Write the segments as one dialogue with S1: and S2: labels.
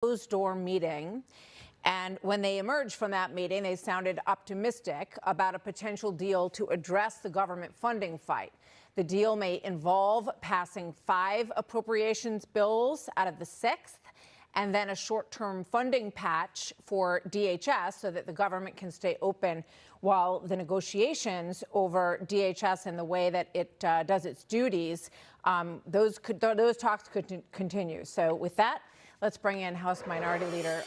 S1: closed-door meeting. And when they emerged from that meeting, they sounded optimistic about a potential deal to address the government funding fight. The deal may involve passing 5 appropriations bills out of the 6th, and then a short-term funding patch for DHS so that the government can stay open while the negotiations over DHS and the way that it does its duties, those talks could continue. So with that, let's bring in House Minority Leader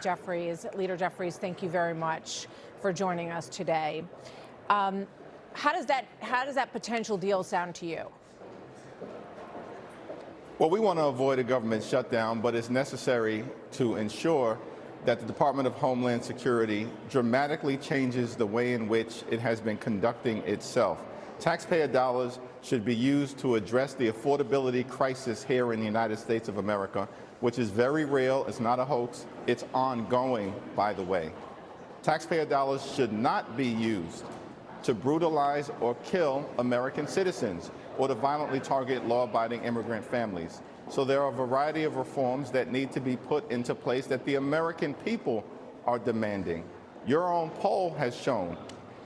S1: Jeffries. Leader Jeffries, thank you very much for joining us today. How does that potential deal sound to you?
S2: Well, we want to avoid a government shutdown, but it's necessary to ensure that the Department of Homeland Security dramatically changes the way in which it has been conducting itself. Taxpayer dollars should be used to address the affordability crisis here in the United States of America, which is very real. It's not a hoax. It's ongoing, by the way. Taxpayer dollars should not be used to brutalize or kill American citizens or to violently target law-abiding immigrant families. So there are a variety of reforms that need to be put into place that the American people are demanding. Your own poll has shown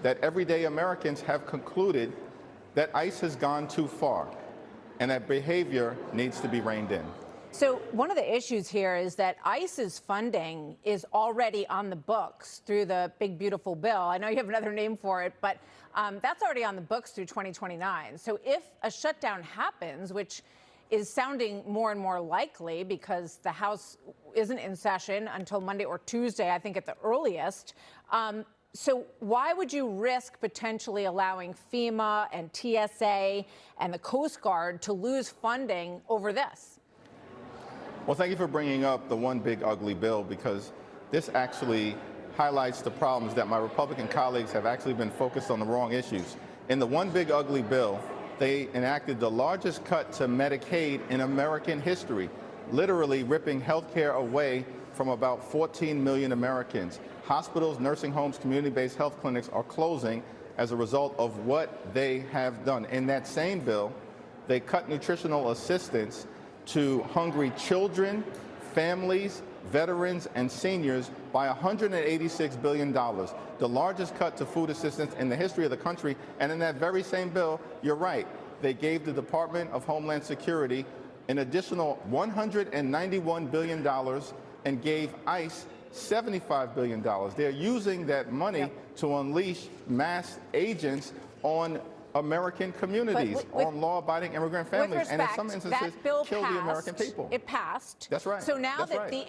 S2: that everyday Americans have concluded that ICE has gone too far and that behavior needs to be reined in.
S1: So one of the issues here is that ICE's funding is already on the books through the big, beautiful bill. I know you have another name for it, but that's already on the books through 2029. So if a shutdown happens, which is sounding more and more likely because the House isn't in session until Monday or Tuesday, I think at the earliest, so why would you risk potentially allowing FEMA and TSA and the Coast Guard to lose funding over this?
S2: Well, thank you for bringing up the one big ugly bill, because this actually highlights the problems that my Republican colleagues have actually been focused on the wrong issues. In the one big ugly bill, they enacted the largest cut to Medicaid in American history, literally ripping health care away from about 14 million Americans. Hospitals, nursing homes, community-based health clinics are closing as a result of what they have done. In that same bill, they cut nutritional assistance to hungry children, families, veterans, and seniors by $186 billion, the largest cut to food assistance in the history of the country. And in that very same bill, you're right, they gave the Department of Homeland Security an additional $191 billion and gave ICE $75 billion. They're using that money to unleash mass agents on American communities, on law-abiding immigrant families, and in some instances, kill the American people.
S1: It passed.
S2: That's right.
S1: So now that the